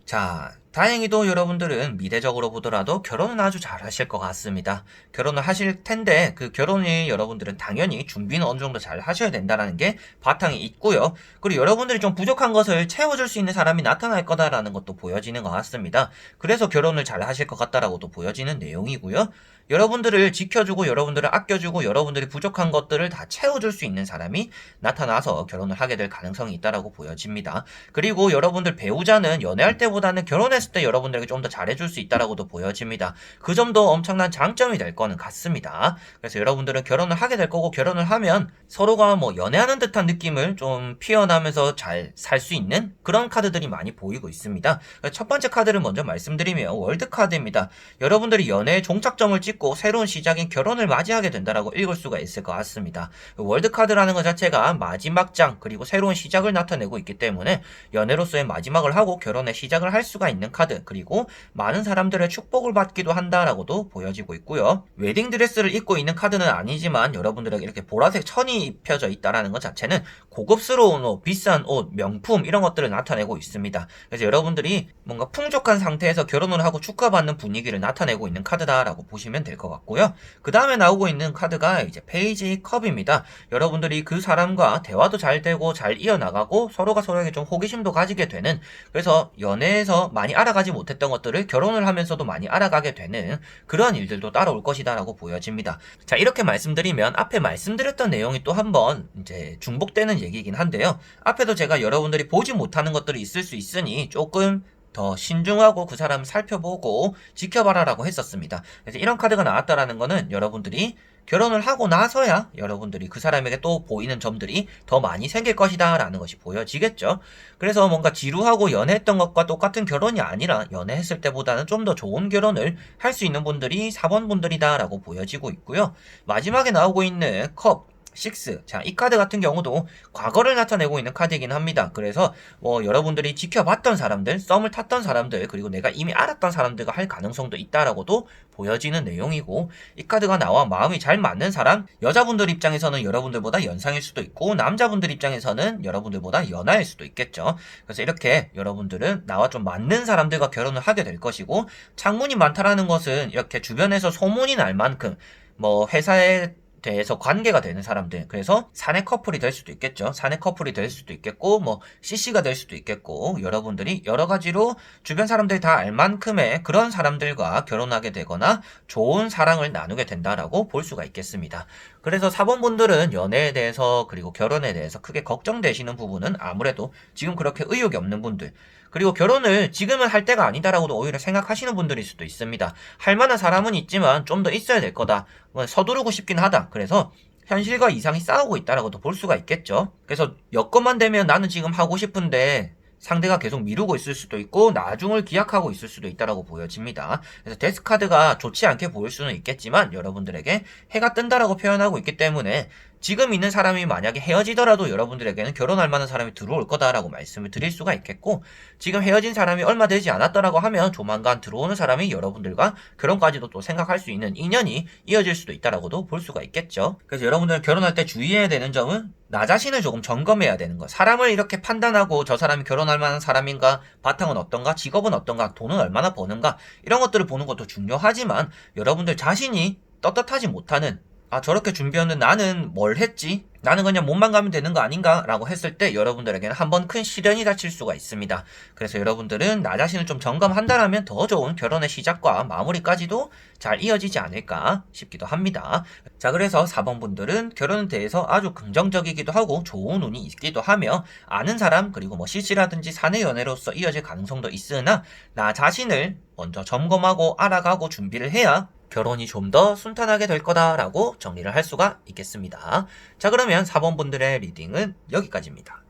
자, 다행히도 여러분들은 미래적으로 보더라도 결혼은 아주 잘 하실 것 같습니다. 결혼을 하실 텐데 그 결혼이 여러분들은 당연히 준비는 어느 정도 잘 하셔야 된다는 게 바탕이 있고요. 그리고 여러분들이 좀 부족한 것을 채워줄 수 있는 사람이 나타날 거다라는 것도 보여지는 것 같습니다. 그래서 결혼을 잘 하실 것 같다라고도 보여지는 내용이고요. 여러분들을 지켜주고 여러분들을 아껴주고 여러분들이 부족한 것들을 다 채워줄 수 있는 사람이 나타나서 결혼을 하게 될 가능성이 있다라고 보여집니다. 그리고 여러분들 배우자는 연애할 때보다는 결혼했을 때 여러분들에게 좀 더 잘해줄 수 있다라고도 보여집니다. 그 점도 엄청난 장점이 될 거는 같습니다. 그래서 여러분들은 결혼을 하게 될 거고, 결혼을 하면 서로가 뭐 연애하는 듯한 느낌을 좀 피어나면서 잘 살 수 있는 그런 카드들이 많이 보이고 있습니다. 첫 번째 카드를 먼저 말씀드리면 월드 카드입니다. 여러분들이 연애의 종착점을 찍고 새로운 시작인 결혼을 맞이하게 된다라고 읽을 수가 있을 것 같습니다. 월드 카드라는 것 자체가 마지막 장, 그리고 새로운 시작을 나타내고 있기 때문에 연애로서의 마지막을 하고 결혼의 시작을 할 수가 있는 카드, 그리고 많은 사람들의 축복을 받기도 한다라고도 보여지고 있고요. 웨딩드레스를 입고 있는 카드는 아니지만 여러분들에게 이렇게 보라색 천이 입혀져 있다라는 것 자체는 고급스러운 옷, 비싼 옷, 명품 이런 것들을 나타내고 있습니다. 그래서 여러분들이 뭔가 풍족한 상태에서 결혼을 하고 축하받는 분위기를 나타내고 있는 카드다라고 보시면 될 것 같고요. 그 다음에 나오고 있는 카드가 이제 페이지 컵입니다. 여러분들이 그 사람과 대화도 잘 되고 잘 이어나가고 서로가 서로에게 좀 호기심도 가지게 되는, 그래서 연애에서 많이 알아가지 못했던 것들을 결혼을 하면서도 많이 알아가게 되는 그러한 일들도 따라올 것이다라고 보여집니다. 자, 이렇게 말씀드리면 앞에 말씀드렸던 내용이 또 한번 이제 중복되는 얘기이긴 한데요. 앞에도 제가 여러분들이 보지 못하는 것들이 있을 수 있으니 조금 더 신중하고 그 사람을 살펴보고 지켜봐라라고 했었습니다. 그래서 이런 카드가 나왔다라는 거는 여러분들이 결혼을 하고 나서야 여러분들이 그 사람에게 또 보이는 점들이 더 많이 생길 것이다 라는 것이 보여지겠죠. 그래서 뭔가 지루하고 연애했던 것과 똑같은 결혼이 아니라 연애했을 때보다는 좀 더 좋은 결혼을 할 수 있는 분들이 4번 분들이다 라고 보여지고 있고요. 마지막에 나오고 있는 컵 6. 자, 이 카드 같은 경우도 과거를 나타내고 있는 카드이긴 합니다. 그래서 뭐 여러분들이 지켜봤던 사람들, 썸을 탔던 사람들, 그리고 내가 이미 알았던 사람들과 할 가능성도 있다라고도 보여지는 내용이고, 이 카드가 나와 마음이 잘 맞는 사람, 여자분들 입장에서는 여러분들보다 연상일 수도 있고 남자분들 입장에서는 여러분들보다 연하일 수도 있겠죠. 그래서 이렇게 여러분들은 나와 좀 맞는 사람들과 결혼을 하게 될 것이고, 창문이 많다라는 것은 이렇게 주변에서 소문이 날 만큼 뭐 회사에 대해서 관계가 되는 사람들, 그래서 사내 커플이 될 수도 있겠죠. 사내 커플이 될 수도 있겠고 뭐 CC가 될 수도 있겠고, 여러분들이 여러 가지로 주변 사람들이 다 알 만큼의 그런 사람들과 결혼하게 되거나 좋은 사랑을 나누게 된다라고 볼 수가 있겠습니다. 그래서 4번 분들은 연애에 대해서 그리고 결혼에 대해서 크게 걱정되시는 부분은 아무래도 지금 그렇게 의욕이 없는 분들, 그리고 결혼을 지금은 할 때가 아니다라고도 오히려 생각하시는 분들일 수도 있습니다. 할 만한 사람은 있지만 좀 더 있어야 될 거다, 서두르고 싶긴 하다, 그래서 현실과 이상이 싸우고 있다라고도 볼 수가 있겠죠. 그래서 여건만 되면 나는 지금 하고 싶은데 상대가 계속 미루고 있을 수도 있고 나중을 기약하고 있을 수도 있다라고 보여집니다. 그래서 데스카드가 좋지 않게 보일 수는 있겠지만 여러분들에게 해가 뜬다라고 표현하고 있기 때문에 지금 있는 사람이 만약에 헤어지더라도 여러분들에게는 결혼할 만한 사람이 들어올 거다라고 말씀을 드릴 수가 있겠고, 지금 헤어진 사람이 얼마 되지 않았더라고 하면 조만간 들어오는 사람이 여러분들과 결혼까지도 또 생각할 수 있는 인연이 이어질 수도 있다라고도 볼 수가 있겠죠. 그래서 여러분들은 결혼할 때 주의해야 되는 점은 나 자신을 조금 점검해야 되는 거. 사람을 이렇게 판단하고 저 사람이 결혼할 만한 사람인가, 바탕은 어떤가, 직업은 어떤가, 돈은 얼마나 버는가, 이런 것들을 보는 것도 중요하지만 여러분들 자신이 떳떳하지 못하는, 아 저렇게 준비했는데 나는 뭘 했지? 나는 그냥 몸만 가면 되는 거 아닌가? 라고 했을 때 여러분들에게는 한번 큰 시련이 닥칠 수가 있습니다. 그래서 여러분들은 나 자신을 좀 점검한다라면 더 좋은 결혼의 시작과 마무리까지도 잘 이어지지 않을까 싶기도 합니다. 자, 그래서 4번 분들은 결혼에 대해서 아주 긍정적이기도 하고 좋은 운이 있기도 하며 아는 사람 그리고 뭐 실시라든지 사내 연애로서 이어질 가능성도 있으나 나 자신을 먼저 점검하고 알아가고 준비를 해야 결혼이 좀 더 순탄하게 될 거다라고 정리를 할 수가 있겠습니다. 자, 그러면 4번 분들의 리딩은 여기까지입니다.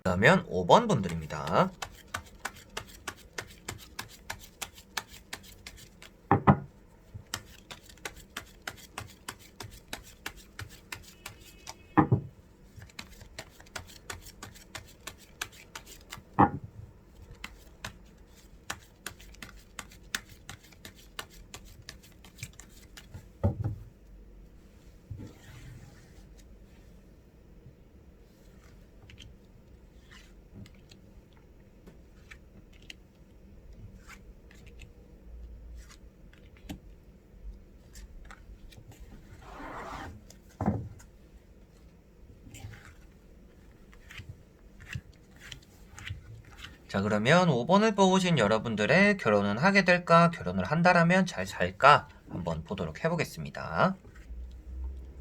그러면 5번 분들입니다. 자, 그러면 5번을 뽑으신 여러분들의 결혼은 하게 될까, 결혼을 한다라면 잘 살까 한번 보도록 해보겠습니다.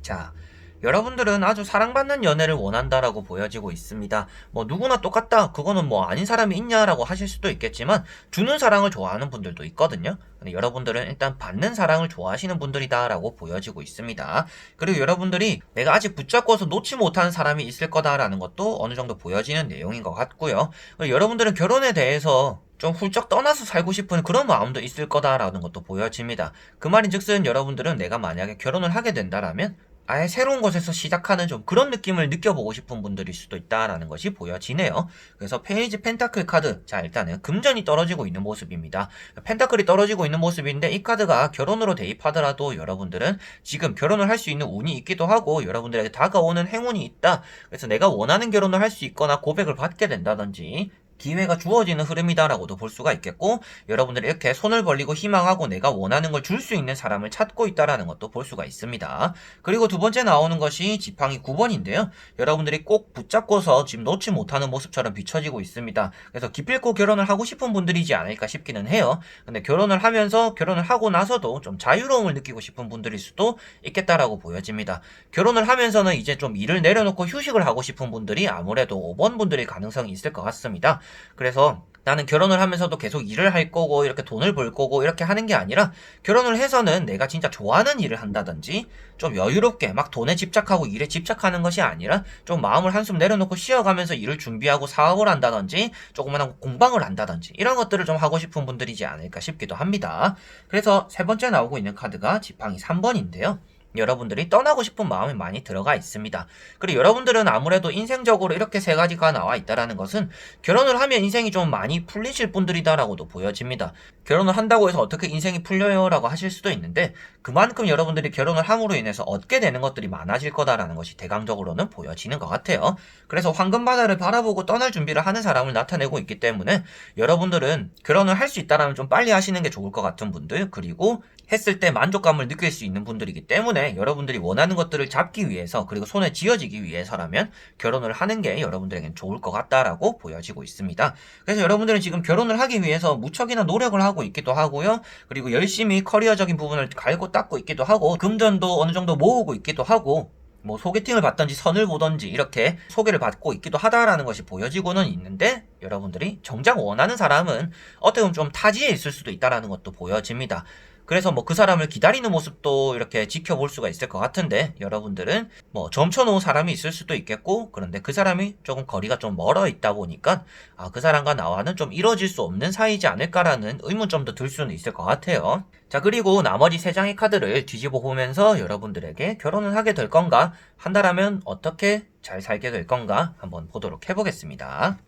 자, 여러분들은 아주 사랑받는 연애를 원한다라고 보여지고 있습니다. 뭐 누구나 똑같다, 그거는 뭐 아닌 사람이 있냐라고 하실 수도 있겠지만 주는 사랑을 좋아하는 분들도 있거든요. 근데 여러분들은 일단 받는 사랑을 좋아하시는 분들이다라고 보여지고 있습니다. 그리고 여러분들이 내가 아직 붙잡고서 놓지 못하는 사람이 있을 거다라는 것도 어느 정도 보여지는 내용인 것 같고요. 그리고 여러분들은 결혼에 대해서 좀 훌쩍 떠나서 살고 싶은 그런 마음도 있을 거다라는 것도 보여집니다. 그 말인즉슨 여러분들은 내가 만약에 결혼을 하게 된다라면 아예 새로운 곳에서 시작하는 좀 그런 느낌을 느껴보고 싶은 분들일 수도 있다라는 것이 보여지네요. 그래서 페이지 펜타클 카드, 자 일단은 금전이 떨어지고 있는 모습입니다. 펜타클이 떨어지고 있는 모습인데 이 카드가 결혼으로 대입하더라도 여러분들은 지금 결혼을 할 수 있는 운이 있기도 하고 여러분들에게 다가오는 행운이 있다. 그래서 내가 원하는 결혼을 할 수 있거나 고백을 받게 된다든지 기회가 주어지는 흐름이다라고도 볼 수가 있겠고, 여러분들이 이렇게 손을 벌리고 희망하고 내가 원하는 걸 줄 수 있는 사람을 찾고 있다라는 것도 볼 수가 있습니다. 그리고 두 번째 나오는 것이 지팡이 9번인데요. 여러분들이 꼭 붙잡고서 지금 놓지 못하는 모습처럼 비춰지고 있습니다. 그래서 기필코 결혼을 하고 싶은 분들이지 않을까 싶기는 해요. 근데 결혼을 하면서 결혼을 하고 나서도 좀 자유로움을 느끼고 싶은 분들일 수도 있겠다라고 보여집니다. 결혼을 하면서는 이제 좀 일을 내려놓고 휴식을 하고 싶은 분들이 아무래도 5번 분들일 가능성이 있을 것 같습니다. 그래서 나는 결혼을 하면서도 계속 일을 할 거고 이렇게 돈을 벌 거고 이렇게 하는 게 아니라 결혼을 해서는 내가 진짜 좋아하는 일을 한다든지 좀 여유롭게 막 돈에 집착하고 일에 집착하는 것이 아니라 좀 마음을 한숨 내려놓고 쉬어가면서 일을 준비하고 사업을 한다든지 조그만한 공방을 한다든지 이런 것들을 좀 하고 싶은 분들이지 않을까 싶기도 합니다. 그래서 세 번째 나오고 있는 카드가 지팡이 3번인데요. 여러분들이 떠나고 싶은 마음이 많이 들어가 있습니다. 그리고 여러분들은 아무래도 인생적으로 이렇게 세 가지가 나와 있다라는 것은 결혼을 하면 인생이 좀 많이 풀리실 분들이다라고도 보여집니다. 결혼을 한다고 해서 어떻게 인생이 풀려요? 라고 하실 수도 있는데 그만큼 여러분들이 결혼을 함으로 인해서 얻게 되는 것들이 많아질 거다라는 것이 대강적으로는 보여지는 것 같아요. 그래서 황금바다를 바라보고 떠날 준비를 하는 사람을 나타내고 있기 때문에 여러분들은 결혼을 할 수 있다라면 좀 빨리 하시는 게 좋을 것 같은 분들, 그리고 했을 때 만족감을 느낄 수 있는 분들이기 때문에 여러분들이 원하는 것들을 잡기 위해서 그리고 손에 쥐어지기 위해서라면 결혼을 하는 게 여러분들에겐 좋을 것 같다라고 보여지고 있습니다. 그래서 여러분들은 지금 결혼을 하기 위해서 무척이나 노력을 하고 있기도 하고요. 그리고 열심히 커리어적인 부분을 갈고 닦고 있기도 하고 금전도 어느 정도 모으고 있기도 하고 뭐 소개팅을 받던지 선을 보던지 이렇게 소개를 받고 있기도 하다라는 것이 보여지고는 있는데 여러분들이 정작 원하는 사람은 어떻게 보면 좀 타지에 있을 수도 있다라는 것도 보여집니다. 그래서 뭐 그 사람을 기다리는 모습도 이렇게 지켜볼 수가 있을 것 같은데, 여러분들은 뭐 점쳐놓은 사람이 있을 수도 있겠고, 그런데 그 사람이 조금 거리가 좀 멀어 있다 보니까 그 사람과 나와는 좀 이뤄질 수 없는 사이지 않을까라는 의문점도 들 수는 있을 것 같아요. 자, 그리고 나머지 3장의 카드를 뒤집어 보면서 여러분들에게 결혼을 하게 될 건가, 한다라면 어떻게 잘 살게 될 건가 한번 보도록 해보겠습니다.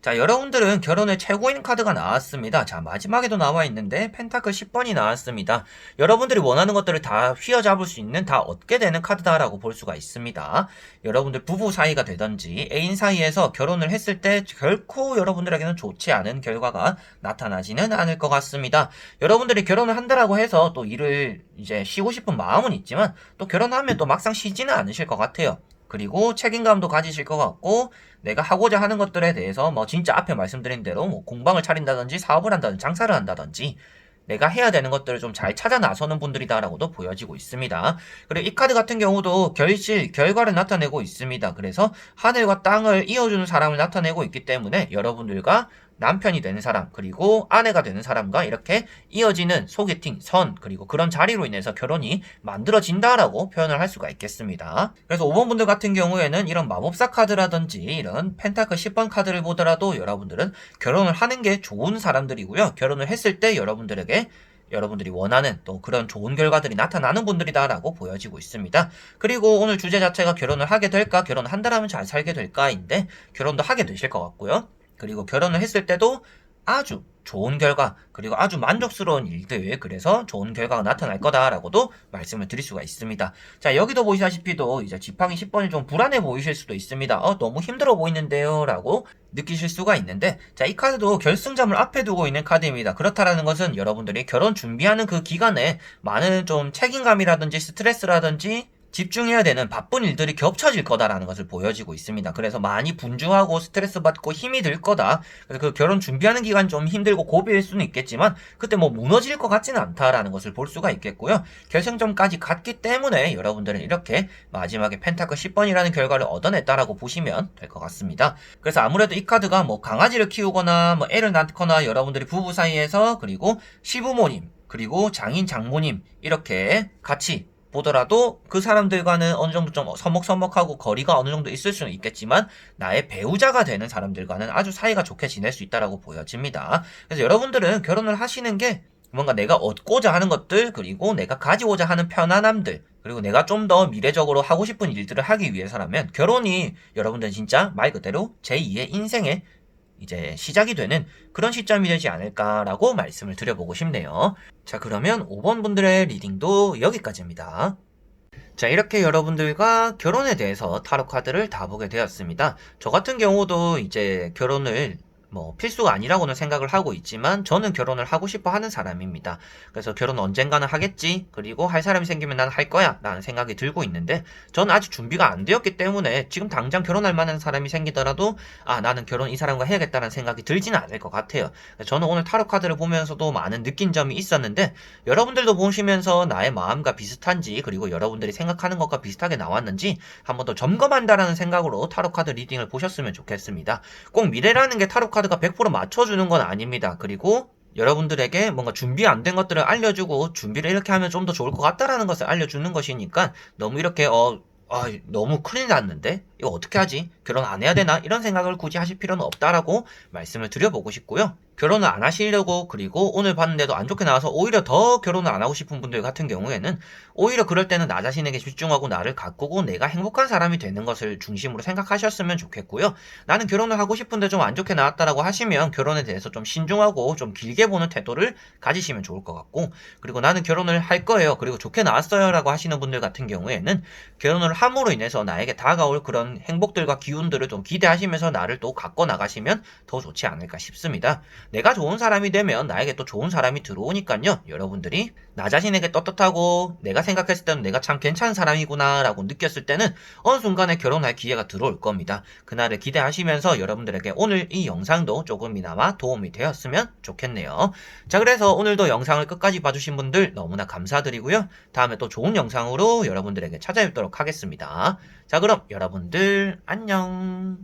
자, 여러분들은 결혼의 최고인 카드가 나왔습니다. 자, 마지막에도 나와 있는데 펜타클 10번이 나왔습니다. 여러분들이 원하는 것들을 다 휘어잡을 수 있는, 다 얻게 되는 카드다라고 볼 수가 있습니다. 여러분들 부부 사이가 되든지 애인 사이에서 결혼을 했을 때 결코 여러분들에게는 좋지 않은 결과가 나타나지는 않을 것 같습니다. 여러분들이 결혼을 한다라고 해서 또 일을 이제 쉬고 싶은 마음은 있지만 또 결혼하면 또 막상 쉬지는 않으실 것 같아요. 그리고 책임감도 가지실 것 같고, 내가 하고자 하는 것들에 대해서 뭐 진짜 앞에 말씀드린 대로 뭐 공방을 차린다든지 사업을 한다든지 장사를 한다든지 내가 해야 되는 것들을 좀 잘 찾아 나서는 분들이다라고도 보여지고 있습니다. 그리고 이 카드 같은 경우도 결과를 나타내고 있습니다. 그래서 하늘과 땅을 이어주는 사람을 나타내고 있기 때문에 여러분들과 남편이 되는 사람, 그리고 아내가 되는 사람과 이렇게 이어지는 소개팅, 선, 그리고 그런 자리로 인해서 결혼이 만들어진다라고 표현을 할 수가 있겠습니다. 그래서 5번 분들 같은 경우에는 이런 마법사 카드라든지 이런 펜타클 10번 카드를 보더라도 여러분들은 결혼을 하는 게 좋은 사람들이고요. 결혼을 했을 때 여러분들이 원하는 또 그런 좋은 결과들이 나타나는 분들이다라고 보여지고 있습니다. 그리고 오늘 주제 자체가 결혼을 하게 될까, 결혼을 한다라면 잘 살게 될까인데 결혼도 하게 되실 것 같고요. 그리고 결혼을 했을 때도 아주 좋은 결과, 그리고 아주 만족스러운 일들, 그래서 좋은 결과가 나타날 거다라고도 말씀을 드릴 수가 있습니다. 자, 여기도 보시다시피도 이제 지팡이 10번이 좀 불안해 보이실 수도 있습니다. 너무 힘들어 보이는데요 라고 느끼실 수가 있는데, 자, 이 카드도 결승점을 앞에 두고 있는 카드입니다. 그렇다라는 것은 여러분들이 결혼 준비하는 그 기간에 많은 좀 책임감이라든지 스트레스라든지 집중해야 되는 바쁜 일들이 겹쳐질 거다라는 것을 보여지고 있습니다. 그래서 많이 분주하고 스트레스 받고 힘이 들 거다. 그래서 그 결혼 준비하는 기간 좀 힘들고 고비일 수는 있겠지만 그때 뭐 무너질 것 같지는 않다라는 것을 볼 수가 있겠고요. 결승점까지 갔기 때문에 여러분들은 이렇게 마지막에 펜타클 10번이라는 결과를 얻어냈다라고 보시면 될 것 같습니다. 그래서 아무래도 이 카드가 뭐 강아지를 키우거나 뭐 애를 낳거나 여러분들이 부부 사이에서, 그리고 시부모님, 그리고 장인 장모님 이렇게 같이 보더라도 그 사람들과는 어느 정도 좀 서먹서먹하고 거리가 어느 정도 있을 수는 있겠지만 나의 배우자가 되는 사람들과는 아주 사이가 좋게 지낼 수 있다라고 보여집니다. 그래서 여러분들은 결혼을 하시는 게 뭔가 내가 얻고자 하는 것들, 그리고 내가 가지고자 하는 편안함들, 그리고 내가 좀 더 미래적으로 하고 싶은 일들을 하기 위해서라면 결혼이 여러분들은 진짜 말 그대로 제2의 인생의 이제 시작이 되는 그런 시점이 되지 않을까라고 말씀을 드려보고 싶네요. 자, 그러면 5번 분들의 리딩도 여기까지입니다. 자, 이렇게 여러분들과 결혼에 대해서 타로 카드를 다 보게 되었습니다. 저 같은 경우도 이제 결혼을 뭐 필수가 아니라고는 생각을 하고 있지만 저는 결혼을 하고 싶어 하는 사람입니다. 그래서 결혼 언젠가는 하겠지, 그리고 할 사람이 생기면 난 할 거야 라는 생각이 들고 있는데, 저는 아직 준비가 안 되었기 때문에 지금 당장 결혼할 만한 사람이 생기더라도 나는 결혼 이 사람과 해야겠다는 생각이 들지는 않을 것 같아요. 저는 오늘 타로 카드를 보면서도 많은 느낀 점이 있었는데, 여러분들도 보시면서 나의 마음과 비슷한지, 그리고 여러분들이 생각하는 것과 비슷하게 나왔는지 한번 더 점검한다라는 생각으로 타로 카드 리딩을 보셨으면 좋겠습니다. 꼭 미래라는 게 타로 카드가 100% 맞춰주는 건 아닙니다. 그리고 여러분들에게 뭔가 준비 안 된 것들을 알려주고 준비를 이렇게 하면 좀 더 좋을 것 같다라는 것을 알려주는 것이니까 너무 이렇게 너무 큰일 났는데 이거 어떻게 하지? 결혼 안 해야 되나? 이런 생각을 굳이 하실 필요는 없다라고 말씀을 드려보고 싶고요. 결혼을 안 하시려고, 그리고 오늘 봤는데도 안 좋게 나와서 오히려 더 결혼을 안 하고 싶은 분들 같은 경우에는 오히려 그럴 때는 나 자신에게 집중하고 나를 가꾸고 내가 행복한 사람이 되는 것을 중심으로 생각하셨으면 좋겠고요. 나는 결혼을 하고 싶은데 좀 안 좋게 나왔다라고 하시면 결혼에 대해서 좀 신중하고 좀 길게 보는 태도를 가지시면 좋을 것 같고, 그리고 나는 결혼을 할 거예요, 그리고 좋게 나왔어요 라고 하시는 분들 같은 경우에는 결혼을 함으로 인해서 나에게 다가올 그런 행복들과 기운들을 좀 기대하시면서 나를 또 갖고 나가시면 더 좋지 않을까 싶습니다. 내가 좋은 사람이 되면 나에게 또 좋은 사람이 들어오니까요. 여러분들이 나 자신에게 떳떳하고 내가 생각했을 때는 내가 참 괜찮은 사람이구나 라고 느꼈을 때는 어느 순간에 결혼할 기회가 들어올 겁니다. 그날을 기대하시면서 여러분들에게 오늘 이 영상도 조금이나마 도움이 되었으면 좋겠네요. 자, 그래서 오늘도 영상을 끝까지 봐주신 분들 너무나 감사드리고요. 다음에 또 좋은 영상으로 여러분들에게 찾아뵙도록 하겠습니다. 자, 그럼 여러분들 안녕.